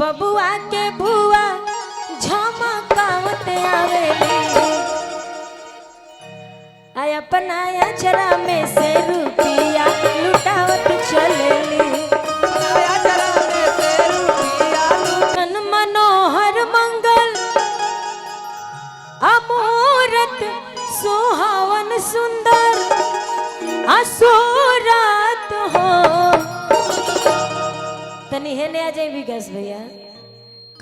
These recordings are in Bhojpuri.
बबुआ के बुआ झमकावत आवेली आय अपना अचरा में से रुपया लुटावत चलेली मन मनोहर मंगल अमूरत सुहावन सुंदर असुरात हो तनी हेने आ जाए विकास भैया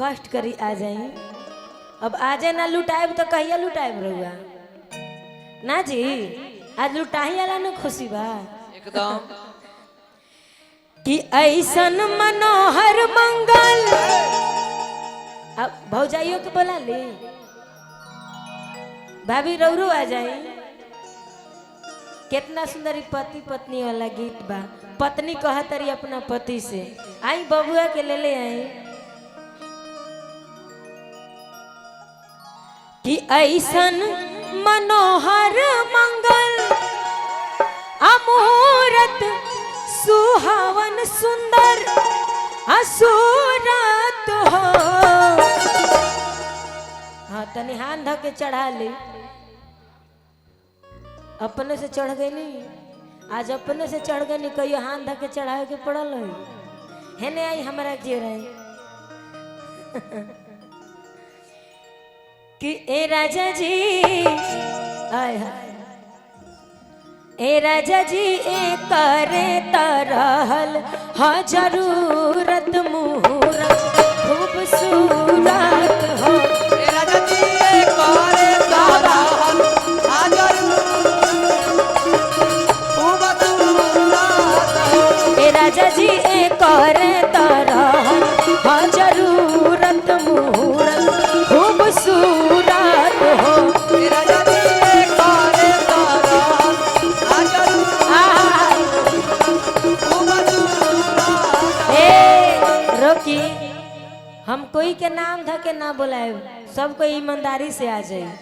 कष्ट करी आ जाए अब आ जाए ना लुटाएब तो कहिया लुटाएब रहुआ ना जी आज लुटाही वाला न खुशी बा एकदम कि ऐसन मनोहर मंगल अब भौजाइयों के बोला ले भाभी रौरू आ जाए कितना सुंदर पति पत्नी वाला गीत बा पत्नी कहतरी अपना पति से आई बबुआ के ले आई कि ऐसन मनोहर मंगल अमूरत सुहावन सुंदर असुरत हो हाँ तनी हाथ धो के चढ़ा ले अपने से चढ़ गई नहीं आज अपने से चढ़ गई नहीं कहियो हाथ धो के चढ़ाए के पड़ल है नहीं आई हमारा जे रहे कि ए राजा जी आय हाय ए राजा जी ए करे तरहल हा जरूरत मुहूर्त खूबसूरत हो ए राजा जी ए करे तरहल हा ए राजा जी ए करे तरहल हा जरूरत मुहूर्त खूबसूरत हो ए राजा जी ए करे तरहल हा रोकी हम कोई के नाम ध के ना बुलाए सब कोई ईमानदारी से आ जाए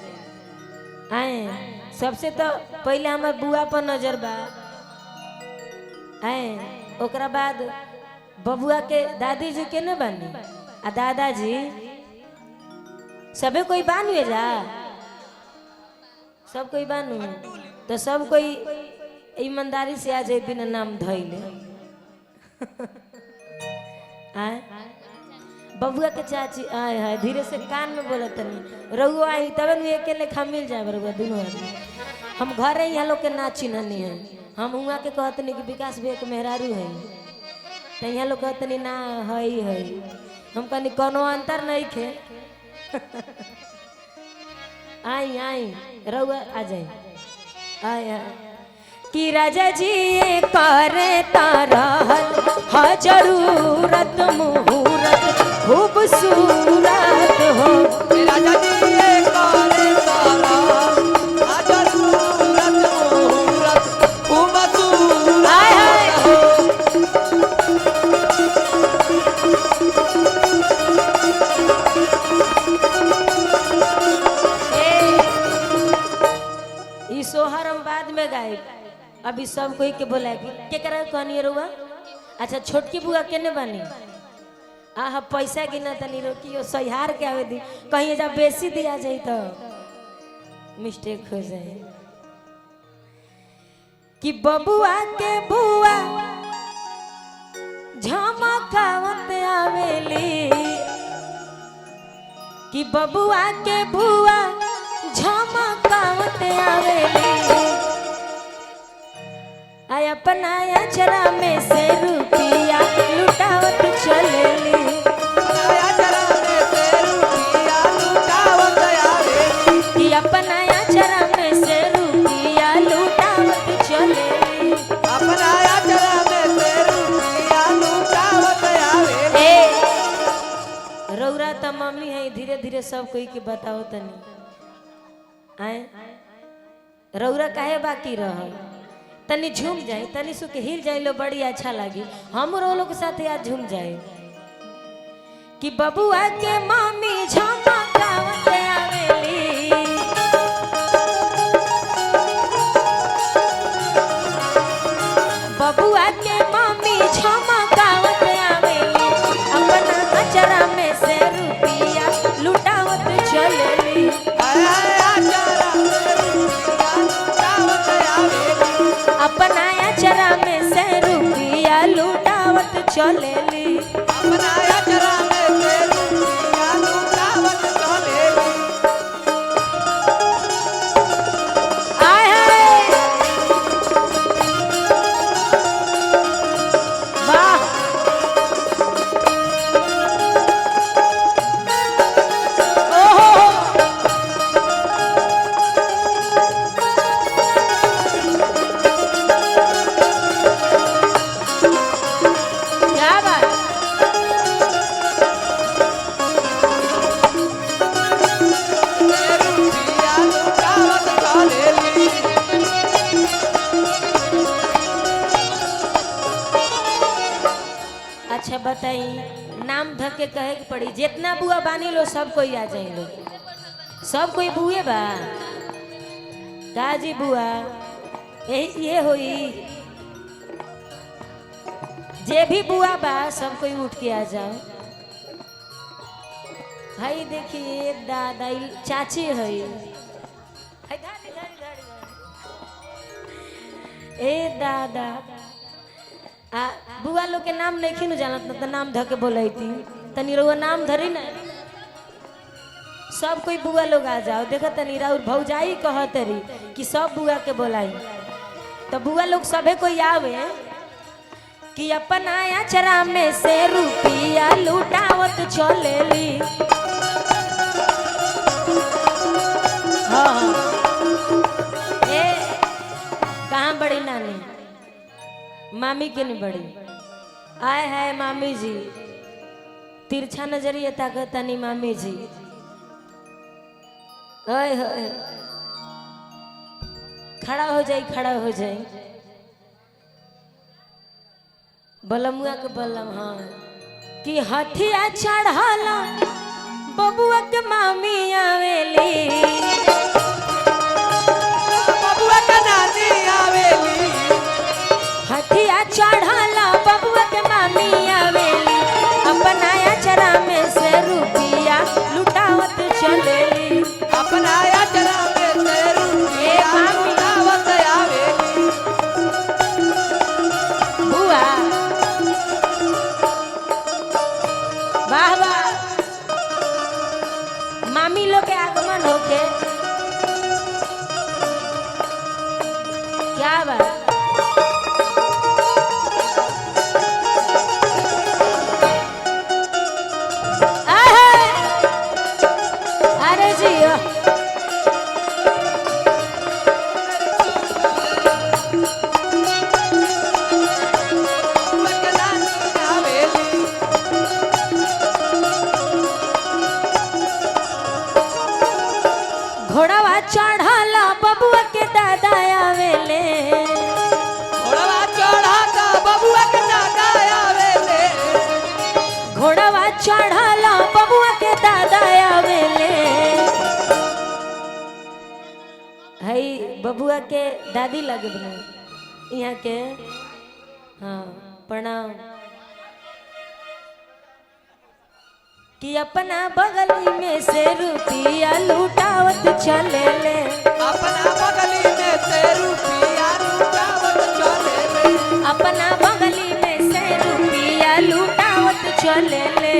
आए सबसे तो पहले हमार बुआ पर नजर बा आए ओकरा बाद बबुआ के दादी जी के न बानी आ दादाजी सबे कोई बानुए जा सब कोई बानू तो सब कोई ईमानदारी से आ जाए बिना नाम धइले आए बबुआ के चाची आए है धीरे से कान में बोला तनी रहुआ आई तब नु एक लेखा मिल जाए रहुआ दोनों आदमी हम घर ही लोग के ना चिन्हनी है हम हुआ के कहतनी कि विकास भैया के मेहरारू है तो यहाँ लोग कहतनी ना है हम कहनी कोनो अंतर नहीं खे आई आई रहुआ आ जाए आए कि राजा जी करे तरहल हा जरूरत मुहूर्त खूबसूरत हो ए राजा जी ए करे तरहल हा जरूरत मुहूर्त खूबसूरत आय हाय ई सोहर हम बाद में गाए अभी सब कोई के बोला के करा कहनी रुआ अच्छा छोटकी बुआ केने बानी आहा पैसा गिना तनी रोकियो सहिहार के आवे दी कहीं जब बेसी दिया जाए तो मिस्टेक हो जाए कि बबुआ के बुआ झमकावत आवेली कि बबुआ के बुआ झमकावत आवेली आय अपना अचरा में से रुपया लुटावत चलेली कि अपना अचरा में से रुपया लुटावत चलेली रौरा तो मम्मी है धीरे धीरे सब कोई के बताओ तनी आए रौरा काहे बाकी रह तनी झूम जाए तनी सुके हिल जाए लो बड़ी अच्छा लगी हम लोग के साथ आज झूम जाए कि बबुआ के मम्मी झमकावत आवेली बबुआ के मम्मी झमकावत आवेली अपना अचरा चलेली। अपना अचरा में से रुपया लुटावत चलेली। आय हाय वाह ओहो क्या बात। रुपया लुटावत चलेली। अच्छा बताई नाम धर के कहे के पड़ी जितना बुआ बानी लो सब कोई आ जाए लो सब कोई बुए बा काजी बुआ यही ये होई जे भी बुआ बा सब कोई उठ के आ जाओ। भाई देखिए दादा चाची है हाय धाड़ी धाड़ी धाड़ी ए दादा आ बुआ लोग के नाम नहीं खिनु जानत न त नाम धके बोलैती तनी रउआ नाम धरी ना सब कोई बुआ लोग आ जाओ देखो तनी राउर भौजाई कहतरी कि सब बुआ के बोलाई तो बुआ लोग सभे कोई आवे कि अपन आया चरा में से रुपया लुटावत चलेली। हाँ ए कहाँ बड़ी नानी मामी के नहीं बड़ी आए है मामी जी तिरछा नजरिए ताकतानी मामी जी ओए होए खड़ा हो जाए बलमुआ के बलम हाँ कि हथिया चढ़ाला बबुआ के मामी आवेली। बबुआ के नानी आवेली। हथिया चढ़ाला बबुआ के मामी आवेली अपनाया चरा में से रुपया लुटावत चलेली। अपना अचरा में से रुपया लुटावत आवेली। बुआ वाह वाह मामी लोग के आगमन होके क्या बात। आहे! अरे जियो बबुआ के नानी आवेली। घोड़वा चढ़ाला बबुआ के दादा आवेले। घोड़वा चढ़ा का बबुआ के दादा आवेले। घोड़वा चढ़ाला बबुआ के दादा आवेले। हई बबुआ के दादी लगे बने यहाँ के हाँ प्रणाम कि अपना बगली में से रुपया लुटावत चलेले। अपना बगली में से रुपया लुटावत चलेले। अपना बगली में से रुपया लुटावत चलेले।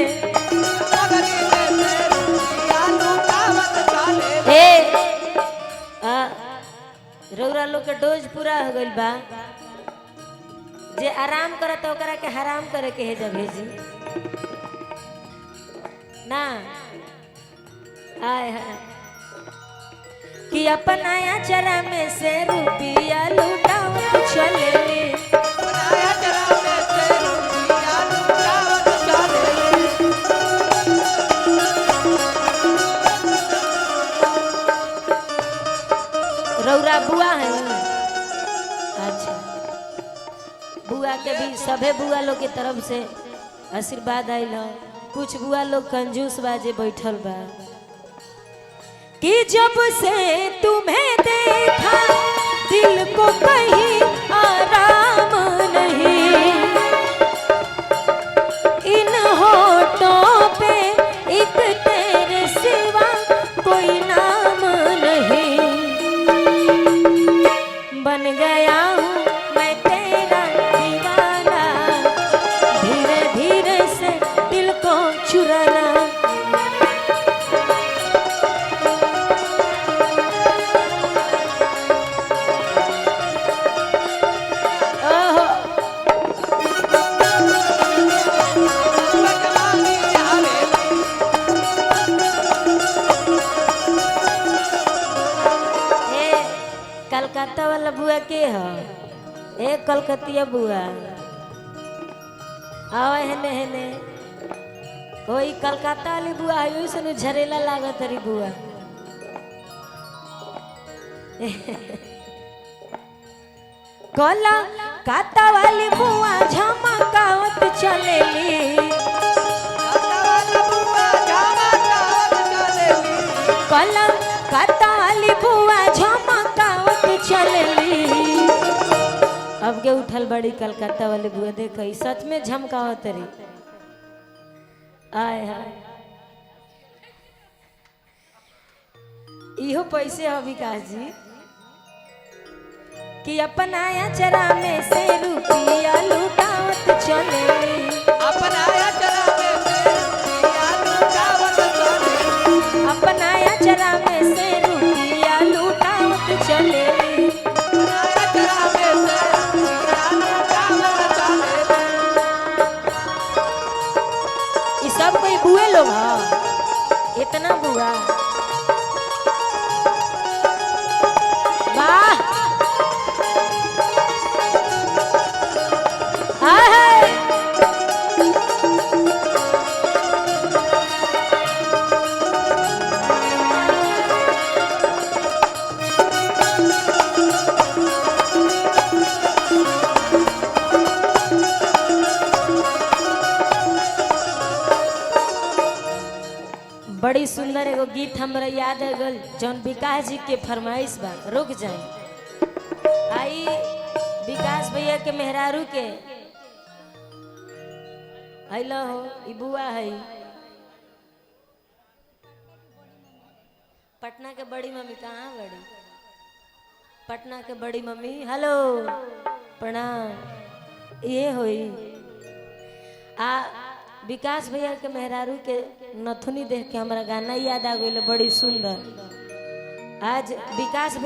बगली में से रुपया लुटावत चलेले। ए रउरा लोग के डोज पूरा हो गइल बा जे आराम करत ओकरा के हराम करे के है जब भेजी ना आय है कि अपन आया चरा में से रुपया लुटावत चलेली। अपना अचरा में से रुपया लुटावत चलेले। रउरा बुआ है अच्छा बुआ के भी सभे बुआ लोग के तरफ से आशीर्वाद आइल ह। कुछ बुआ लोग कंजूस बाजे बैठल बा कि जब से तुम्हें देखा दिल को कहीं आराम नहीं। इन होठों पे एक तेरे सिवा कोई नाम नहीं। बन गया हूँ मैं तेरा दीवाना धीरे कलकत्ता वाला बुआ के ह एक कलकतिया बुआ आओ हेने हेने कोई कलकत्ता वाली बुआ है से झरेला लागत री बुआ कला काता वाली बुआ झमकावत चलेली कला काता वाली बुआ झमकावत चलेली अब के उठल बड़ी कलकत्ता वाली बुआ देख सच में झमकावत रही आय हाय इहो पैसे हो विकास जी कि अपनाया चरा में से रुपया लुटावत चलेली अपनाया चरा में से रुपया लुटावत चलेली अपनाया चरा में से रुपया लुटावत चलेली अपनाया चरा में से रुपया लुटावत चलेली ये सब कोई बुए लोग हैं इतना बुआ वाह बड़ी सुंदर एगो गीत हमरा याद है गल जौन विकास जी के फरमाइश बा रुक जाए आई विकास भैया के मेहरारू के हेलो हो ई बुआ है पटना के बड़ी मम्मी कहाँ बड़ी पटना के बड़ी मम्मी हेलो प्रणाम ये होई आ विकास भैया के मेहरारू के नथुनी देख के हमारा गाना याद आ गई बड़ी सुंदर आज विकास